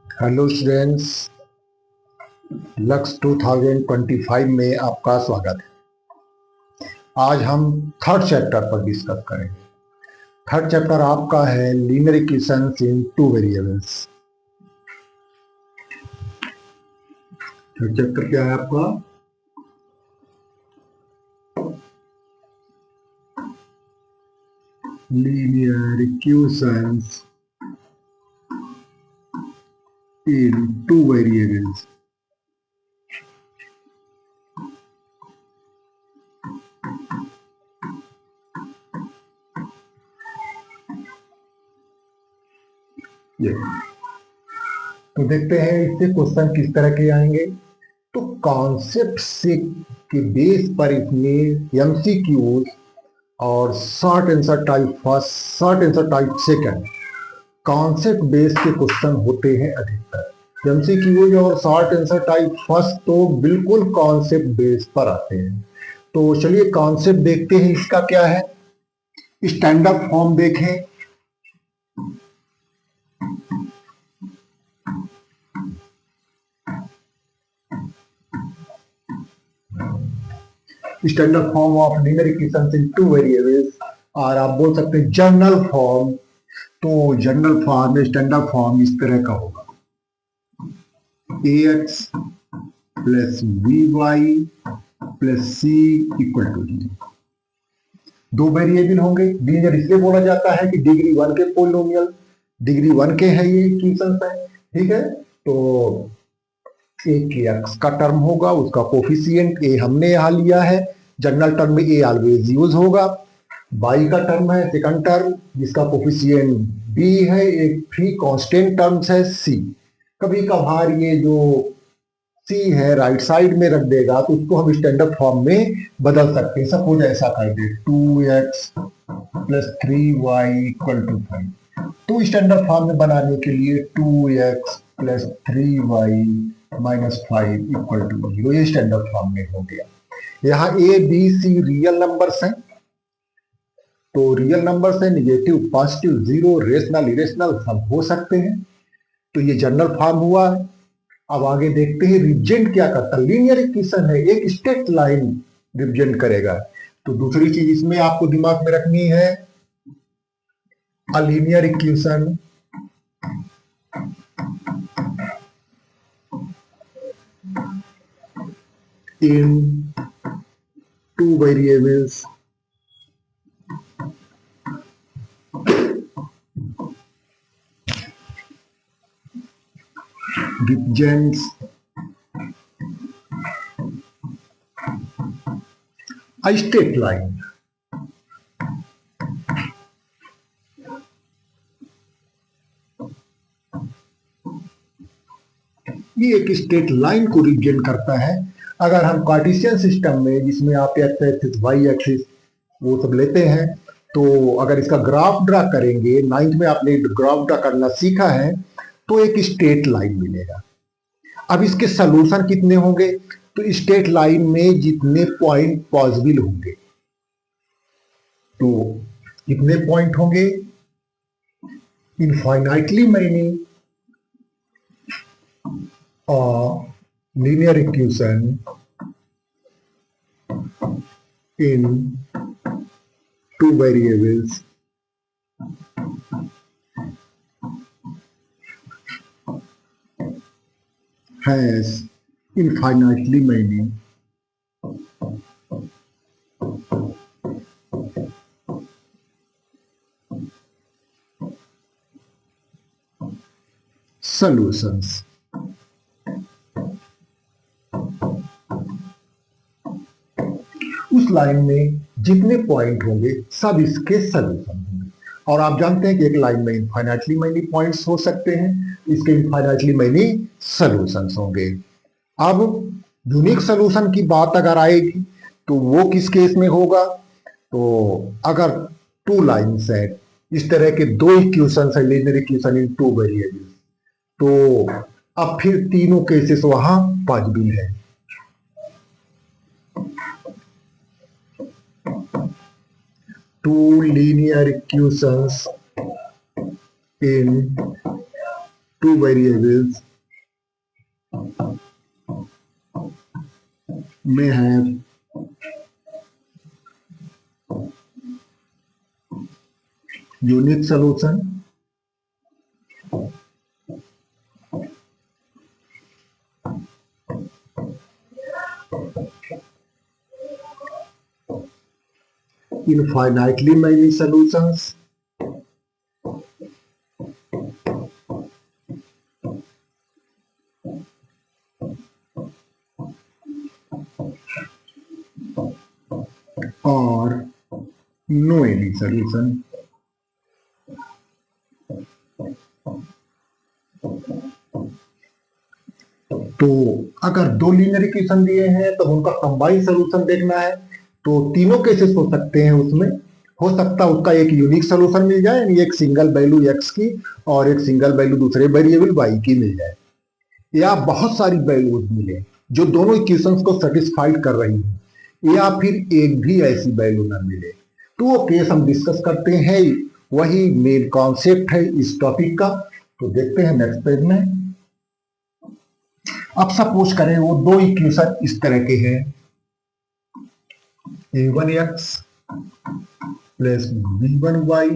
Hello students, lux 2025 में आपका स्वागत है। आज हम थर्ड चैप्टर पर डिस्कस करेंगे। थर्ड चैप्टर आपका है linear equations in two variables. Third chapter क्या है आपका? Linear equations in two variables. तो देखते हैं इससे क्वेश्चन किस तरह के आएंगे। तो कॉन्सेप्ट से के बेस पर इसमें एमसीक्यूज और short answer type first, short answer type second, concept base के क्वेश्चन होते हैं अधिकतर। एमसीक्यूज और शॉर्ट आंसर टाइप फर्स्ट तो बिल्कुल कॉन्सेप्ट बेस पर आते हैं। तो चलिए कॉन्सेप्ट देखते हैं इसका क्या है। स्टैंडर्ड फॉर्म देखें। Standard form of linear equations in two variables, और आप बोल सकते हैं जनरल फॉर्म। तो जनरल फॉर्म में स्टैंडर्ड फॉर्म इस तरह का होगा: ax plus vy plus c equal to 0। दो वेरिएबल होंगे। लीनियर इसलिए बोला जाता है कि डिग्री 1 के पोलिनोमियल, डिग्री 1 के है ये इक्वेशंस है, ठीक है। तो एक एक्स का टर्म होगा, उसका कोफिशिएंट ए हमने यहां लिया है। जनरल टर्म में ए ऑलवेज यूज होगा। बाई का टर्म है सेकंड टर्म, जिसका कोफिशिएंट बी है। एक फ्री कांस्टेंट टर्म्स है सी। कभी कभार ये जो सी है राइट साइड में रख देगा तो उसको हम स्टैंडर्ड फॉर्म में बदल सकते हैं। सपोज ऐसा कर दे 2x plus 3y equal to 5। तो स्टैंडर्ड फॉर्म में बनाने के लिए 2x plus 3y minus 5 equal to 0, ये स्टैंडर्ड फॉर्म में हो गया। यहाँ A B C real numbers हैं, तो रियल नंबर्स है, negative positive zero rational irrational सब हो सकते हैं। तो ये जनरल फॉर्म हुआ है। अब आगे देखते हैं रिप्रेजेंट क्या करता है। लीनियर इक्वेशन है, एक स्ट्रेट लाइन रिप्रेजेंट करेगा। तो दूसरी चीज इसमें आपको दिमाग में रखनी है, a linear equation in two variables represents a straight line। ये एक स्ट्रेट लाइन को रिप्रेजेंट करता है। अगर हम कार्टेशियन सिस्टम में, जिसमें आप एक्स एक्सिस वाई एक्सिस वो सब लेते हैं, तो अगर इसका ग्राफ ड्रा करेंगे, नाइन्थ में आपने ग्राफ ड्रा करना सीखा है, तो एक स्ट्रेट लाइन मिलेगा। अब इसके सलूशन कितने होंगे? तो स्ट्रेट लाइन में जितने पॉइंट पॉसिबल होंगे, तो कितने पॉइंट होंगे? Infinitely many linear equation in two variables has infinitely many solutions। उस लाइन में जितने पॉइंट होंगे सब इसके सलूशन होंगे। और आप जानते हैं कि एक लाइन में इनफाइनाइटली मैनी पॉइंट्स हो सकते हैं, इसके इनफाइनाइटली मैनी सलूशंस होंगे। अब यूनिक सलूशन की बात अगर आएगी तो वो किस केस में होगा? तो अगर टू लाइन्स है, इस तरह के दो इक्वेशन है, linear equation in two variables, तो अब फिर तीनों केसेस वहां पॉसिबल है। two linear equations in two variables may have unique solution infinitely many solutions or no any solution. तो अगर दो लीनियर इक्वेशन दिए हैं तो उनका कंबाइंड सॉल्यूशन देखना है, तो तीनों केसेस हो सकते हैं। उसमें हो सकता है उसका एक यूनिक सॉल्यूशन मिल जाए, यानी एक सिंगल वैल्यू x की और एक सिंगल वैल्यू दूसरे वेरिएबल y की मिल जाए, या बहुत सारी वैल्यूज मिले जो दोनों इक्वेशंस को सेटिस्फाइड कर रही हैं, या फिर एक भी ऐसी वैल्यू ना मिले। तो वो केस हम डिस्कस करते हैं, वही मेन कॉन्सेप्ट है इस टॉपिक का। तो देखते हैं नेक्स्ट पेज में। अब सपोज करें वो दो इक्वेशन इस तरह के हैं, a1x plus b1y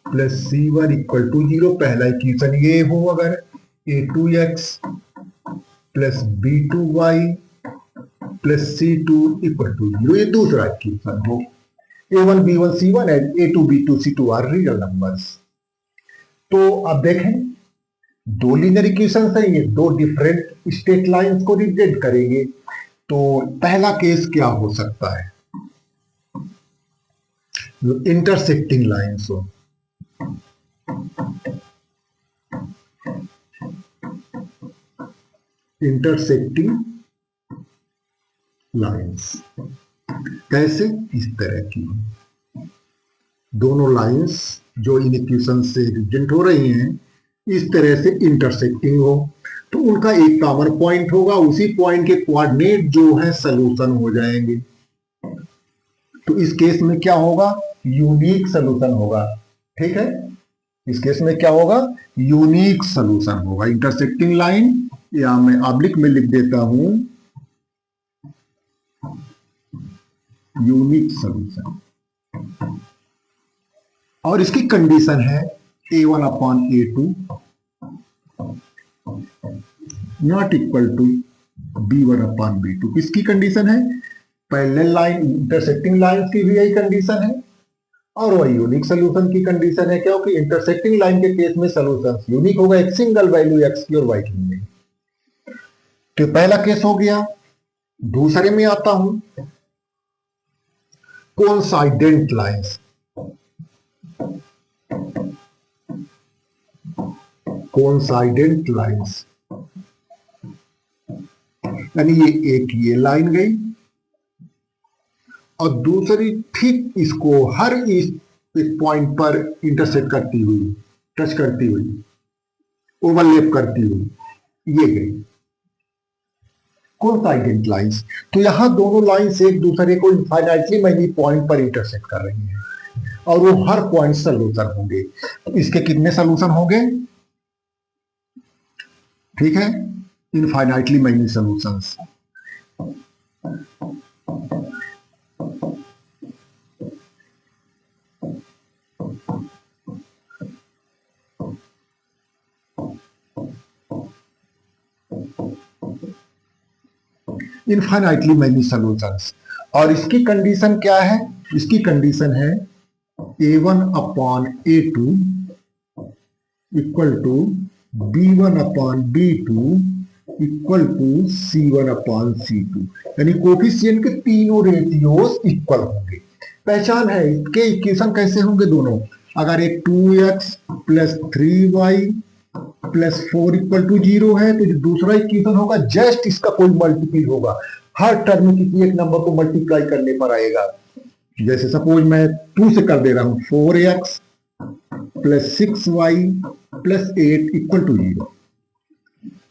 plus c1 equal to 0। पहला इक्वेशन ये हो, अगर a2x plus b2y plus c2 equal to 0, ये दूसरा इक्वेशन हो। a1 b1 c1 and a2 b2 c2 are real numbers. तो अब देखें, दो लीनियर इक्वेशंस है, ये दो डिफरेंट स्ट्रेट लाइंस को रिप्रेजेंट करेंगे। तो पहला केस क्या हो सकता है, इंटरसेक्टिंग लाइंस हो। इंटरसेक्टिंग लाइंस कैसे, इस तरह की दोनों लाइंस जो इन इक्वेशन से रिप्रेजेंट हो रही हैं इस तरह से इंटरसेक्टिंग हो, तो उनका एक कॉमन पॉइंट होगा, उसी पॉइंट के कोऑर्डिनेट जो है सॉल्यूशन हो जाएंगे। तो इस केस में क्या होगा, यूनिक सॉल्यूशन होगा। ठीक है, इस केस में क्या होगा, यूनिक सॉल्यूशन होगा। इंटरसेक्टिंग लाइन, या मैं ऑब्लिक में लिख देता हूं यूनिक सॉल्यूशन। और इसकी कंडीशन है a1 upon a2 not equal to b1 upon b2। किसकी कंडीशन है, पैरेलल लाइन इंटरसेक्टिंग लाइन की भी यही कंडीशन है, और वही यूनिक सॉल्यूशन की कंडीशन है, क्योंकि इंटरसेक्टिंग लाइन के केस में सॉल्यूशन यूनिक होगा, एक सिंगल वैल्यू x की और y की मिलेगी। तो पहला केस हो गया। दूसरे में आता हूं, कोइंसाइडेंट लाइंस। कोइंसाइडेंट लाइंस यानी ये एक ये लाइन गई और दूसरी ठीक इसको हर इस पॉइंट पर इंटरसेक्ट करती हुई, टच करती हुई, ओवरलैप करती हुई ये गई कोइंसाइडेंट लाइंस। तो यहां दोनों लाइंस एक दूसरे को इनफाइनाइटली मैनी पॉइंट पर इंटरसेक्ट कर रही हैं और वो हर पॉइंट सॉल्यूशन होंगे। तो इसके कितने सॉल्यूशन होंगे, ठीक है, infinitely many solutions. Infinitely many solutions. और इसकी कंडीशन क्या है, इसकी कंडीशन है a1 upon a2 equal to b1 upon b2 equal to c1 upon c2, यानी कोफिशिएंट के तीनों रेशियोज इक्वल होंगे। पहचान है इसके इक्वेशन कैसे होंगे दोनों, अगर एक 2x plus 3y plus 4 equal to 0 है तो जो दूसरा इक्वेशन होगा जस्ट इसका कोई मल्टीपल होगा, हर टर्म किसी एक नंबर को मल्टीप्लाई करने पर आएगा। जैसे सपोज मैं 2 से कर दे रहा हूं, 4x plus 6y plus 8 equal to 0,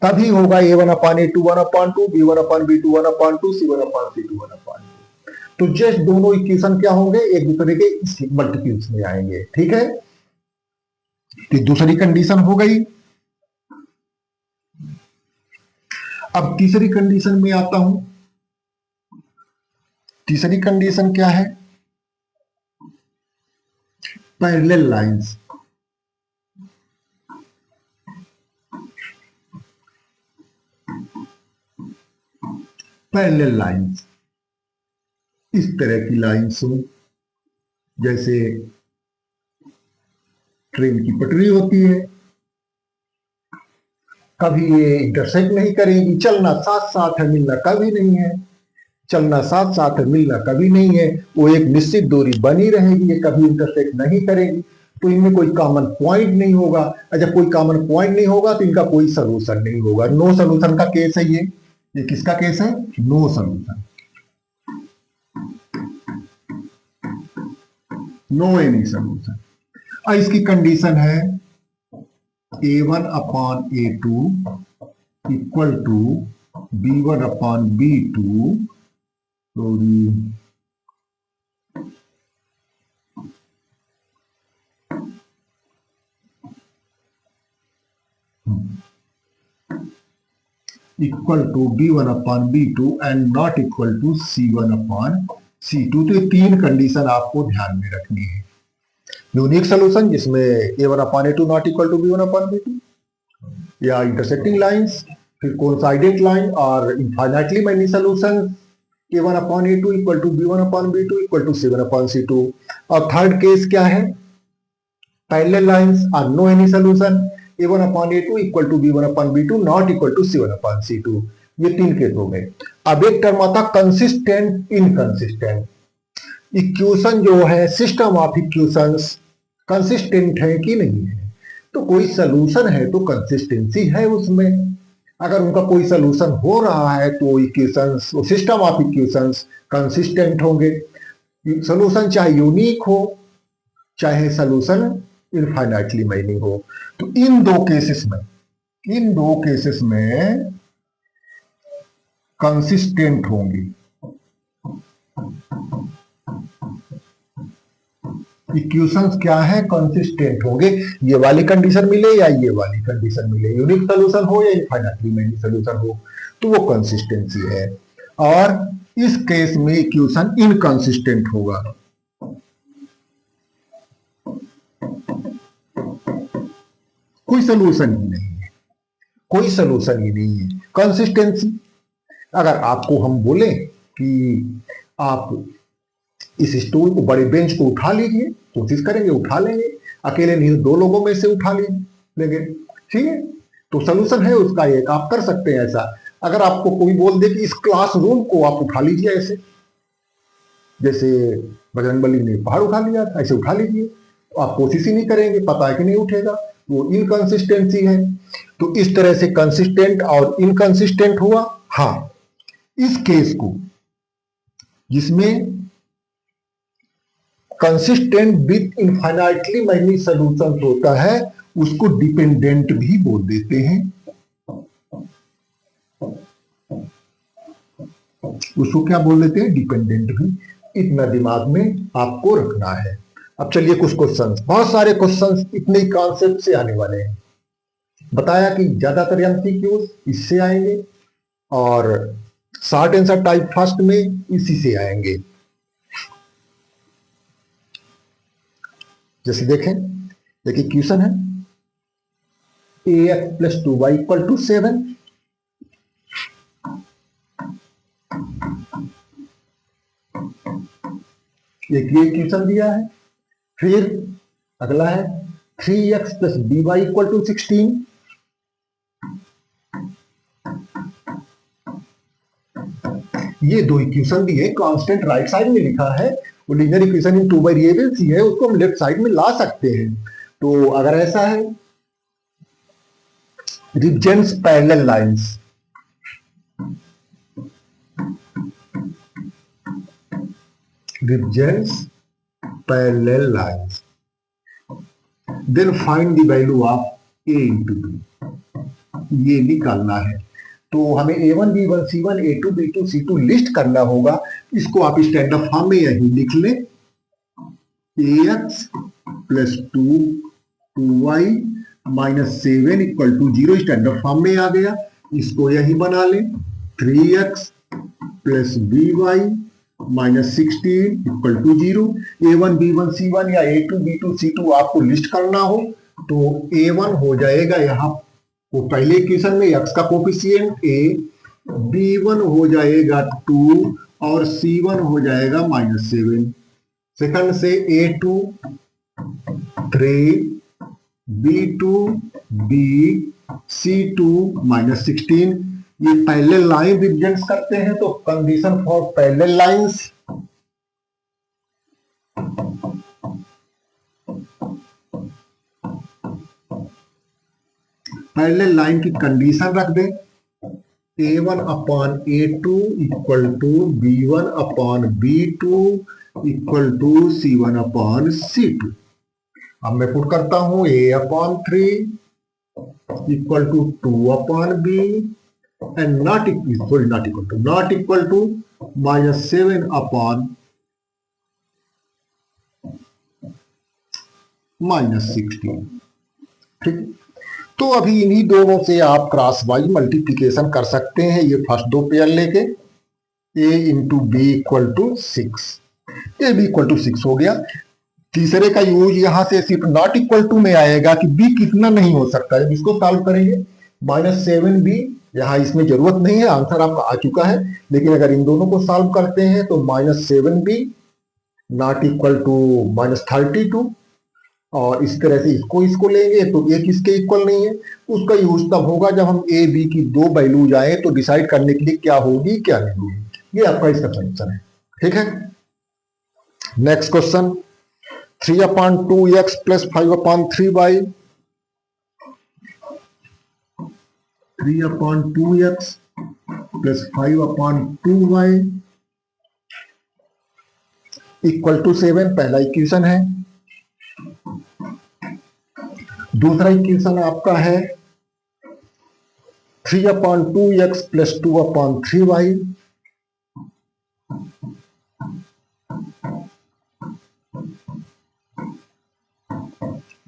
तभी होगा a1 अपान a2 1 अपान 2, b1 अपान b2 1 अपान 2, c1 अपान c2 1 अपान 2। तो जस्ट दोनों इक्वेशन क्या होंगे, एक दूसरे के मल्टीपल्स में आएंगे। ठीक है, तो दूसरी कंडीशन हो गई। अब तीसरी कंडीशन में आता हूं। तीसरी कंडीशन क्या है? Parallel lines. पैरेलल लाइंस इस तरह की लाइंस हो, जैसे ट्रेन की पटरी होती है, कभी ये इंटरसेक्ट नहीं करेंगी, चलना साथ साथ है, मिलना कभी नहीं है। चलना साथ साथ है, मिलना कभी नहीं है। वो एक निश्चित दूरी बनी रहेगी, ये कभी इंटरसेक्ट नहीं करेगी। तो इनमें कोई कॉमन पॉइंट नहीं होगा। जब कोई कॉमन पॉइंट नहीं होगा तो इनका कोई सोल्यूशन नहीं होगा। नो सोल्यूशन का केस है ये किसका केस है? No solution, no any solution. और इसकी कंडीशन है A1 upon A2 equal to B1 upon B2 equal to B1 upon B2 and not equal to C1 upon C2। तो ये तीन कंडीशन आपको ध्यान में रखनी है। यूनिक सोल्यूशन जिसमें A1 upon A2 not equal to B1 upon B2, या इंटरसेक्टिंग लाइंस, फिर कोइंसाइडेंट लाइन और infinitely many solution A1 upon A2 equal to B1 upon B2 equal to C1 upon C2। और third case क्या है? Parallel lines और no any solution A1 upon A2 equal to B1 upon B2 not equal to C1 upon C2। ये तीन case हो गए। अब एक टर्म आता कंसिस्टेंट इनकंसिस्टेंट। इक्वेशन जो है, सिस्टम ऑफ इक्वेशंस कंसिस्टेंट है कि नहीं है। तो कोई सोल्यूशन है तो कंसिस्टेंसी है उसमें। अगर उनका कोई सोल्यूशन हो रहा है तो equations, system of equations consistent होंगे। सोल्यूशन चाहे यूनिक हो, चाहे सोल्यूशन इनफाइनाइटली मैनी हो। तो इन दो केसेस में कंसिस्टेंट होंगी। इक्वेशंस क्या है? कंसिस्टेंट होंगे। ये वाली कंडीशन मिले या ये वाली कंडीशन मिले, यूनिक सोल्यूशन हो या इनफाइनाइटली मैनी सोल्यूशन हो, तो वो कंसिस्टेंसी है। और इस केस में इक्वेशन इनकंसिस्टेंट होगा। कोई सोल्यूशन ही नहीं है, कोई सोल्यूशन ही नहीं है। कंसिस्टेंसी, अगर आपको हम बोले कि आप इस स्टूल को, बड़े बेंच को उठा लीजिए, कोशिश करेंगे, उठा लेंगे। अकेले नहीं तो दो लोगों में से उठा लेंगे, ठीक है। तो सोल्यूशन है उसका एक, आप कर सकते हैं ऐसा। अगर आपको कोई बोल दे कि इस क्लासरूम को आप उठा लीजिए, ऐसे जैसे बजरंगबली ने पहाड़ उठा लिया, ऐसे उठा लीजिए, तो आप कोशिश ही नहीं करेंगे, पता है कि नहीं उठेगा, वो इनकंसिस्टेंसी है। तो इस तरह से कंसिस्टेंट और इनकंसिस्टेंट हुआ। हाँ, इस केस को जिसमें consistent with infinitely many solution होता है, उसको डिपेंडेंट भी बोल देते हैं। उसको क्या बोल देते हैं? डिपेंडेंट भी। इतना दिमाग में आपको रखना है। अब चलिए कुछ क्वेश्चंस, बहुत सारे क्वेश्चंस इतने कॉन्सेप्ट से आने वाले हैं। बताया कि ज्यादातर एमसीक्यूज इससे आएंगे और शॉर्ट आंसर टाइप फर्स्ट में इसी से आएंगे। जैसे देखें, एक इक्वेशन है ax plus 2y equal to 7। एक ये इक्वेशन दिया है। फिर अगला है 3x plus by equal to 16। ये दो इक्वेशन दिए, कांस्टेंट राइट साइड में लिखा है। वो linear equation in two variables ही है, उसको हम लेफ्ट साइड में ला सकते हैं। तो अगर ऐसा है, represents parallel lines, represents parallel lines, then find the value of a into b। ये निकालना है। तो हमें a1 b1 c1 a2 b2 c2 list करना होगा। इसको आप स्टैंडर्ड फॉर्म में यही लिख लें, ax plus 2 2y minus 7 equal to 0 standard form में आ गया। इसको यही बना लें 3x plus by minus 16 equal to 0। a1 b1 c1 या a2 b2 c2 आपको लिस्ट करना हो तो a1 हो जाएगा यहाँ वो पहले इक्वेशन में x का कोफिशिएंट a, b1 हो जाएगा 2 और c1 हो जाएगा माइनस 7। सेकंड से a2 3 b2 b c2 minus 16। ये पैरेलल लाइन रिप्रेजेंट करते हैं तो condition for parallel lines parallel line की कंडीशन रख दें a1 upon a2 equal to b1 upon b2 equal to c1 upon c2। अब मैं पुट करता हूं a upon 3 equal to 2 upon b and not equal to minus 7 upon minus 16। ठीक, तो अभी इन्हीं दोनों से आप क्रॉस वाइज मल्टीप्लीकेशन कर सकते हैं। ये फर्स्ट दो पेयर लेके a into B equal to 6, A B equal to 6 हो गया। तीसरे का यूज यहां से सिर्फ नॉट इक्वल टू में आएगा कि b कितना नहीं हो सकता है। इसको सॉल्व करेंगे माइनस 7b, यहाँ इसमें जरूरत नहीं है, आंसर आपका आ चुका है। लेकिन अगर इन दोनों को सॉल्व करते हैं तो minus 7b not equal to minus 32 और इस तरह से इसको लेंगे तो ये किसके इक्वल नहीं है। उसका यूज तब होगा जब हम ए बी की दो वैल्यूज आए तो डिसाइड करने के लिए क्या होगी क्या नहीं होगी। ये आपका इसका सॉल्यूशन है। ठीक है, next question 3/2x plus 5/3y 3/2x plus 5/2y equal to 7 पहला इक्वेशन है। दूसरा इक्वेशन आपका है 3/2x plus 2/3y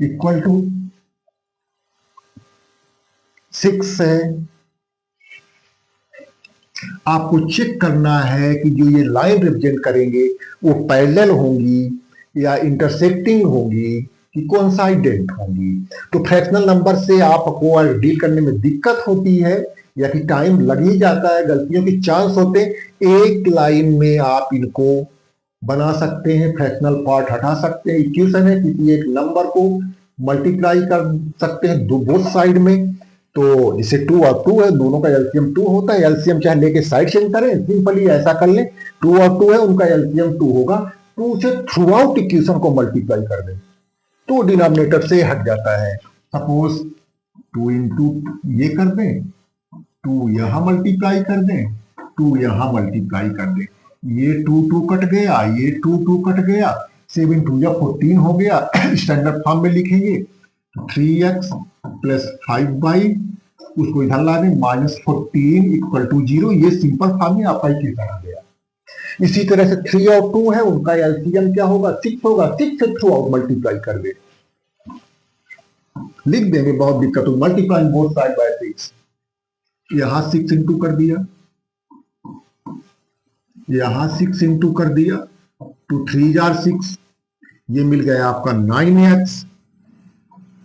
equal to 6 है। आपको चेक करना है कि जो ये लाइन रिप्रेजेंट करेंगे वो पैरेलल होंगी या इंटरसेक्टिंग होंगी कि कोइंसाइडेंट होंगी। तो फ्रैक्शनल नंबर से आपको डील करने में दिक्कत होती है या कि टाइम लग ही जाता है, गलतियों के चांस होते हैं। एक लाइन में आप इनको बना सकते हैं, फ्रैक्शनल पार्ट हटा सकते हैं। इक्वेशन है किसी एक नंबर को मल्टीप्लाई कर सकते हैं दो बोथ साइड में। तो इसे 2 और 2 है, दोनों का एलसीएम 2 होता है। एलसीएम चाहे लेके साइड चेंज करें, सिंपली ऐसा कर लें 2 और 2 है, उनका एलसीएम 2 होगा। 2 से थ्रू आउट इक्वेशन को मल्टीप्लाई कर दें तो डिनोमिनेटर से हट जाता है। सपोज 2 इंटू ये कर दें, 2 यहां मल्टीप्लाई कर दें, 2 यहां मल्टीप्लाई कर दें, ये 2 कट गया, ये 2 कट गया, 7 2 या 14 हो गया। स्टैंडर्ड फॉर्म में लिखेंगे 3x प्लस 5y उसको इधर ला दें माइनस 14 इक्वल टू 0। ये सिंपल फॉर्म में आपका इक्वेशन आ गया। इसी तरह से 3 और 2 है, उनका एलसीएम क्या होगा 6 होगा। 6 से थ्रू आउट मल्टीप्लाई कर दे, लिख देंगे, बहुत दिक्कत हो। मल्टीप्लाई बोथ साइड बाय 6, यहां 6 इंटू कर दिया, यहां 6 इंटू कर दिया, 2 3 जार 6, ये मिल गया आपका 9x,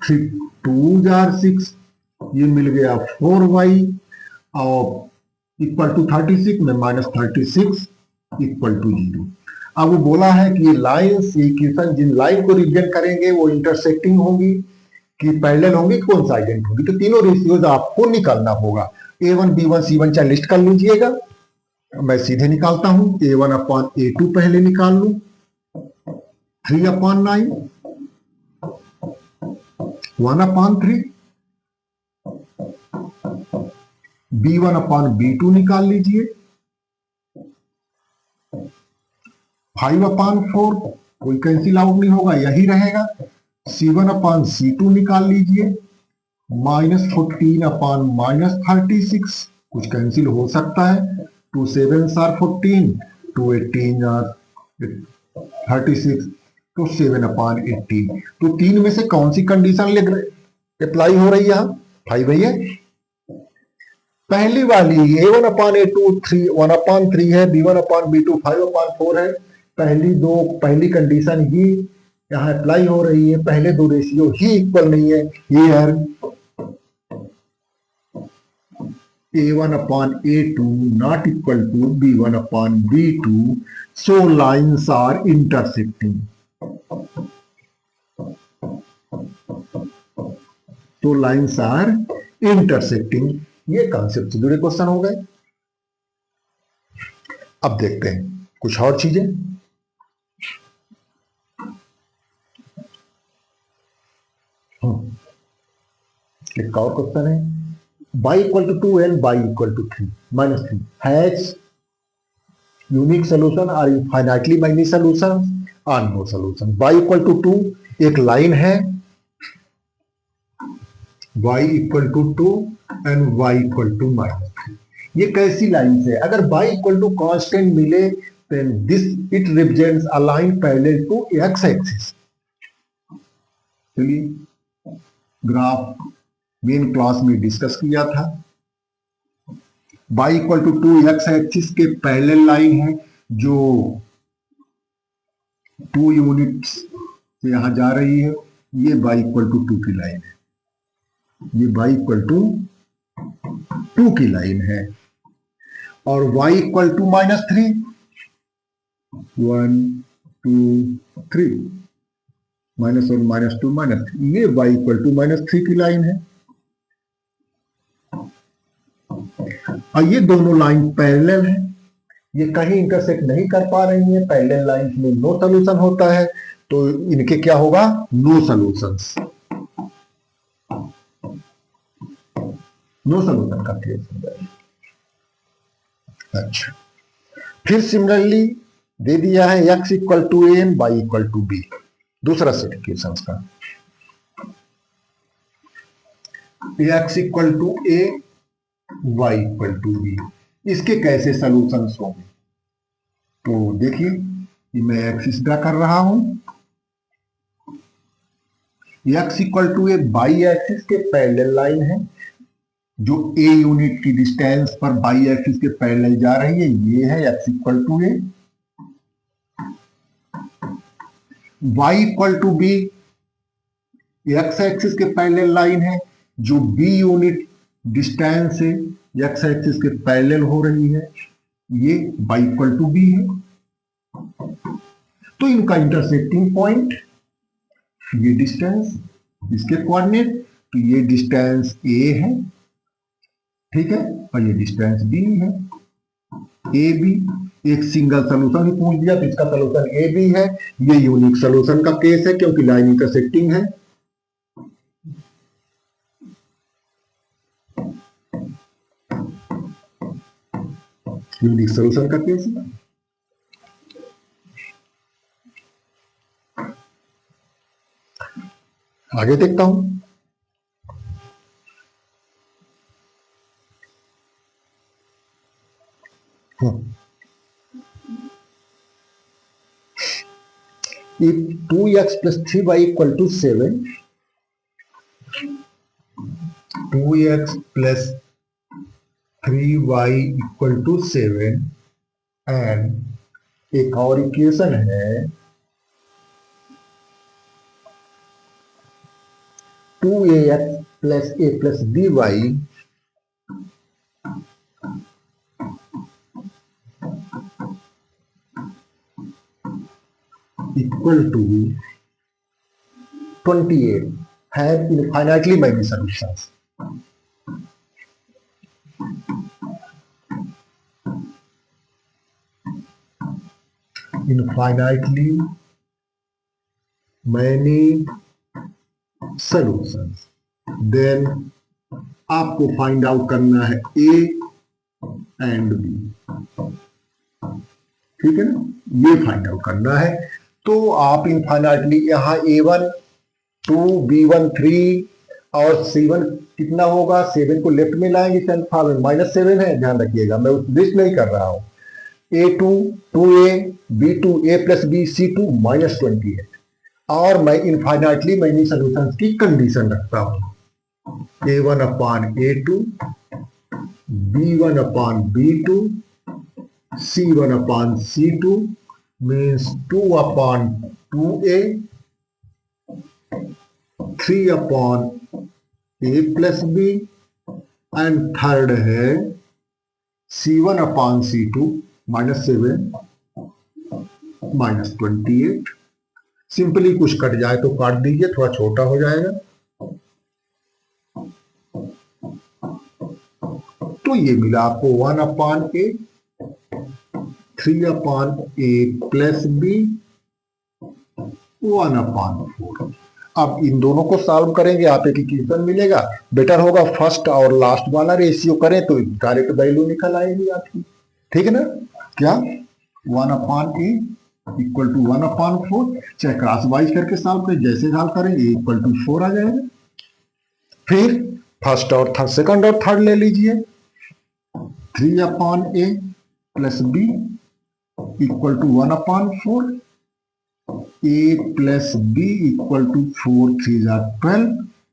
3 2 जार 6, ये मिल गया 4y और इक्वल टू 36 में माइनस 36 इक्वल टू 0। अब वो बोला है कि लाइन्स इक्वेशन जिन लाइन को रिप्रेजेंट करेंगे वो इंटरसेक्टिंग होंगी कि पैरेलल होंगी, कोइंसाइडेंट होंगी। तो तीनों रेशियोज आपको निकालना होगा। a1 b1 c1 चाहे लिस्ट कर लीजिएगा, मैं सीधे निकालता हूं। a1/a2 पहले निकाल लू, 3/9 1/3, b1/b2 निकाल लीजिए, 5/4 कोई कैंसिल आउट नहीं होगा, यही रहेगा। c1/c2 निकाल लीजिए, -14/-36 कुछ कैंसिल हो सकता है। 2 7 are 14, 2 18 are 36, तो 7/18। तो 3 में से कौन सी कंडीशन अप्लाई हो रही है यहां? 5 है। पहली वाली A1/A2 1/3 है, B1/B2 5/4 है। पहली कंडीशन ही यहां अप्लाई हो रही है, पहले दो रेशियो ही इक्वल नहीं है। Here A1/A2 not equal to B1/B2, so lines are intersecting. तो लाइन्स आर इंटरसेक्टिंग। ये कॉन्सेप्ट से जुड़े क्वेश्चन हो गए। अब देखते हैं कुछ और चीजें। एक और क्वेश्चन है, y = 2 and y = 3 -3 has unique solution or infinitely many solutions or no solution। y = 2 एक लाइन है, y = 2 and y = -3। ये कैसी लाइन है? अगर y = कांस्टेंट मिले then this it represents a line parallel to x axis। चलिए graph main class में discuss किया था। y = 2 x एक्सिस के पैरेलल लाइन है जो 2 यूनिट्स से यहां जा रही है। ये y = 2 की लाइन है, ये y = 2 की लाइन है। और y = -3 1 2 3 -1 -2 -3, ये y = -3 की लाइन है। और ये दोनों लाइन पैरेलल है, ये कहीं इंटरसेक्ट नहीं कर पा रही है। पैरेलल लाइंस में नो सॉल्यूशन होता है, तो इनके क्या होगा? No solutions. नो सॉल्यूशन का केस हो जाएगा। अच्छा, फिर सिमिलरली दे दिया है x = a and y = b। दूसरा सेट इक्वेशंस का x = a y = b, इसके कैसे सॉल्यूशंस होंगे? तो देखिए मैं एक्सिस ड्रा कर रहा हूं। x = a बाई एक्सिस के पैरेलल लाइन है जो a यूनिट की डिस्टेंस पर बाई एक्सिस के पैरेलल जा रही है। ये है x = a। y = b x axis के पैरेलल लाइन है जो b यूनिट डिस्टेंस से x एक्सिस के पैरेलल हो रही है। ये y = b है। तो इनका इंटरसेक्टिंग पॉइंट ये डिस्टेंस, इसके कोऑर्डिनेट, तो ये डिस्टेंस a है, ठीक है, और ये डिस्टेंस b है। ए बी एक सिंगल सोल्यूशन ही पूछ दिया तो इसका सोल्यूशन ए बी है। ये यूनिक सोल्यूशन का केस है क्योंकि लाइन इंटरसेक्टिंग है। यूनिक सोल्यूशन का केस है। आगे देखता हूं। If 2x + 3y = 7, 2x + 3y = 7 and एक और इक्वेशन है 2ax + a + by = 28 have infinitely many solutions। infinitely many solutions, then आपको फाइंड आउट करना है A एंड B, ठीक है ना, ये फाइंड आउट करना है। तो आप इनफाइनाइटली यहाँ A1 2 B1 3 और C1 कितना होगा? 7 को लेफ्ट में लाएंगे, -7 है, ध्यान रखिएगा मैं लिस्ट नहीं कर रहा हूं। A2 2A B2 A + B C2 -28, और मैं इनफाइनाइटली मैनी सोल्यूशंस की कंडीशन रखता हूं, A1/A2, B1/B2, C1/C2 means 2/2A, 3/A plus B, and third है C1/C2 -7 -28। सिंपली कुछ कट जाए तो काट दीजिए, थोड़ा छोटा हो जाएगा। तो ये मिला आपको 1/A, 3/A प्लस B, 1/4। अब इन दोनों को सॉल्व करेंगे, आप एक इक्वेशन मिलेगा। बेटर होगा फर्स्ट और लास्ट वाला रेशियो करें तो डायरेक्ट वैल्यू निकल आएगी आपकी, ठीक है ना। क्या 1/A इक्वल टू 1/4, चाहे क्रॉस वाइज करके सॉल्व करें, जैसे सॉल्व करेंगे इक्वल टू 4 आ जाएगा। फिर फर्स्ट और थर्ड, सेकंड और थर्ड ले लीजिए। 3/A plus B equal to 1/4, A plus B equal to 4 3 12।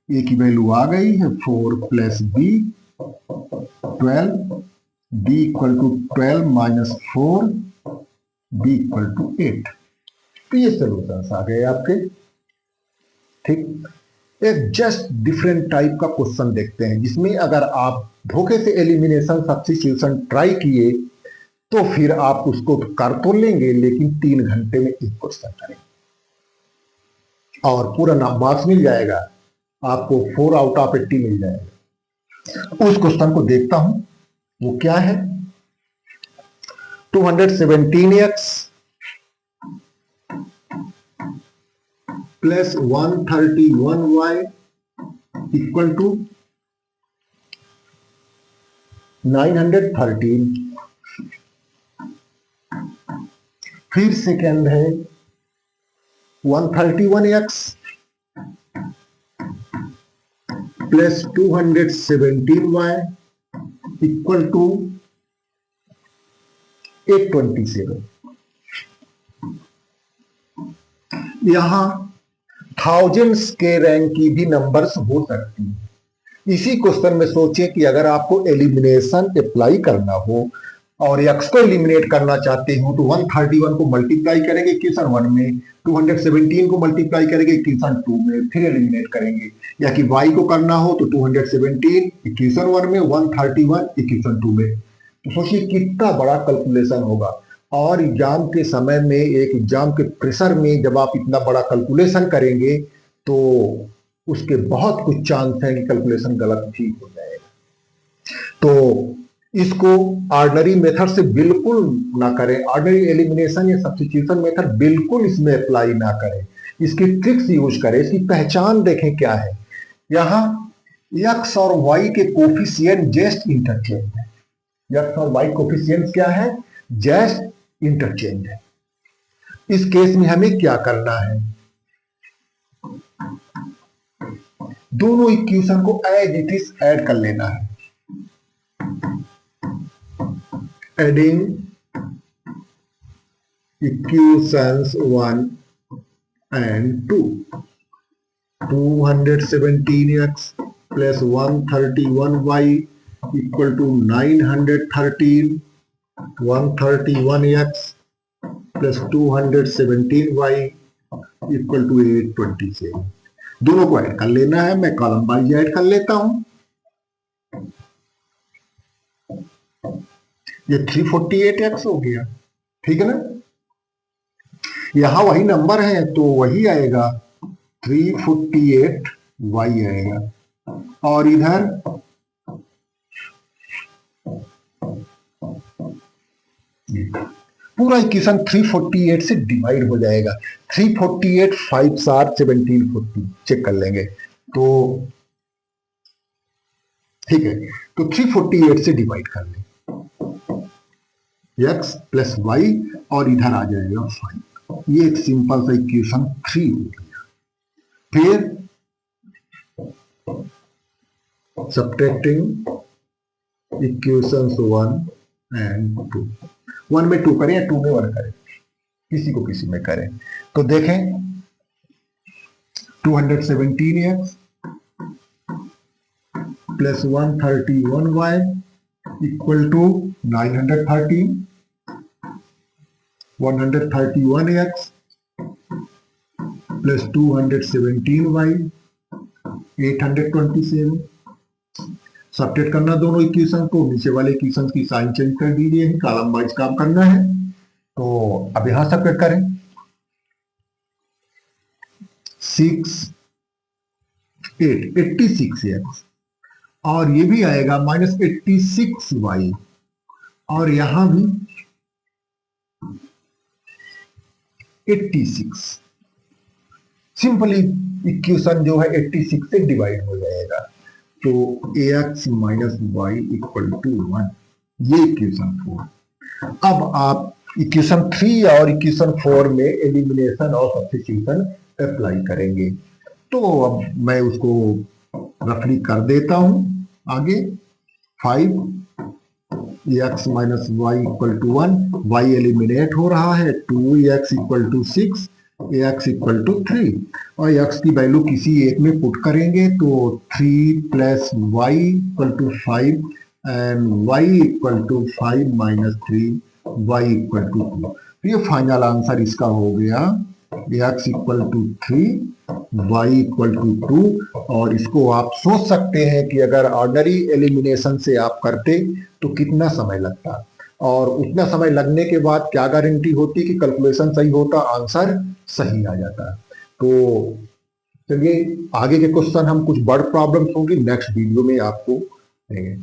A की वैल्यू आ गई है 4 plus B 12, B equal to 12 minus 4, B equal to 8। तो ये सोल्यूशन आ गए आपके, ठीक। एक जस्ट डिफरेंट टाइप का क्वेश्चन देखते हैं, जिसमें अगर आप धोखे से एलिमिनेशन सब्स्टिट्यूशन ट्राई किए तो फिर आप उसको कर तो लेंगे, लेकिन 3 घंटे में एक क्वेश्चन करेंगे और पूरा मार्क्स मिल जाएगा आपको, 4 आउट ऑफ 80 मिल जाएगा। उस क्वेश्चन को देखता हूं, वो क्या है। 217x plus 131y equal to 913। फिर सेकेंड है 131x plus 217y equal to 827। यहां थाउजेंड्स के रैंक की भी नंबर्स हो सकती है। इसी क्वेश्चन में सोचें कि अगर आपको एलिमिनेशन अप्लाई करना हो और x को एलिमिनेट करना चाहते हो तो 131 को मल्टीप्लाई करेंगे इक्वेशन 1 में, 217 को मल्टीप्लाई करेंगे इक्वेशन 2 में, फिर एलिमिनेट करेंगे। या कि y को करना हो तो 217 इक्वेशन 1 में, 131 इक्वेशन 2 में। तो सोचिए कितना बड़ा कैलकुलेशन होगा। और एग्जाम के समय में, एक एग्जाम के प्रेशर में जब आप इतना बड़ा कैलकुलेशन करेंगे तो उसके बहुत कुछ चांस है कि कैलकुलेशन गलत भी हो जाएगा। तो इसको ऑर्डिनरी मेथड से बिल्कुल ना करें, ऑर्डिनरी एलिमिनेशन या सब्स्टिट्यूशन मेथड बिल्कुल इसमें अप्लाई ना करें। इसकी ट्रिक्स यूज करें, इसकी पहचान देखें क्या है। यहां x और y के कोफिशिएंट जस्ट इंटरचेंज है। x और y कोफिशिएंट क्या है? जस्ट इंटरचेंज है। इस केस में हमें क्या करना है, दोनों इक्वेशन को एज इट इज ऐड कर लेना है। Adding equations 1 and 2, 217x plus 131y equal to 913, 131x plus 217y equal to 827। दोनों को ऐड कर लेना है। मैं कॉलम वाइज ऐड कर लेता हूं। ये 348x हो गया, ठीक है ना। यहां वही नंबर है तो वही आएगा, 348y आएगा। और इधर पूरा इक्वेशन 348 से डिवाइड हो जाएगा। 348 5 7 1740 चेक कर लेंगे तो ठीक है। तो 348 से डिवाइड कर लें, x प्लस वाई और इधर आ जाएगा 5। ये एक सिंपल सा इक्वेशन 3 हो गया। फिर सब्ट्रैक्टिंग इक्वेशंस 1 and 2, 1 में 2 करें या 2 में 1 करें, किसी को किसी में करें। तो देखें 217x plus 131y equal to 913, 131x plus 217y 827। Subtract करना दोनों इक्वेशन को, नीचे वाले इक्वेशन की साइन चेंज कर दीजिए, कॉलम वाइज काम करना है। तो अब यहां सबट्रैक्ट करें, 86x और ये भी आएगा -86y और यहां भी 86। सिंपली इक्वेशन जो है 86 से डिवाइड हो जाएगा, तो ax minus Y equal to 1, ये इक्वेशन 4। अब आप इक्वेशन 3 और इक्वेशन 4 में एलिमिनेशन और सब्स्टिट्यूशन अप्लाई करेंगे। तो अब मैं उसको रफली कर देता हूं आगे। 5x minus Y equal to 1, Y eliminate हो रहा है, 2x equal to 6, x equal to 3 और x की वैल्यू किसी एक में पुट करेंगे तो 3 plus Y equal to 5 and y equal to 5 minus 3 y equal to 2। ये फाइनल आंसर इसका हो गया x equal to 3 y equal to 2। और इसको आप सोच सकते हैं कि अगर ऑर्डिनरी एलिमिनेशन से आप करते तो कितना समय लगता, और उतना समय लगने के बाद क्या गारंटी होती कि कैलकुलेशन सही होता, आंसर सही आ जाता। तो चलिए आगे के क्वेश्चन हम कुछ बड़ प्रॉब्लम्स होंगी नेक्स्ट वीडियो में आपको देंगे।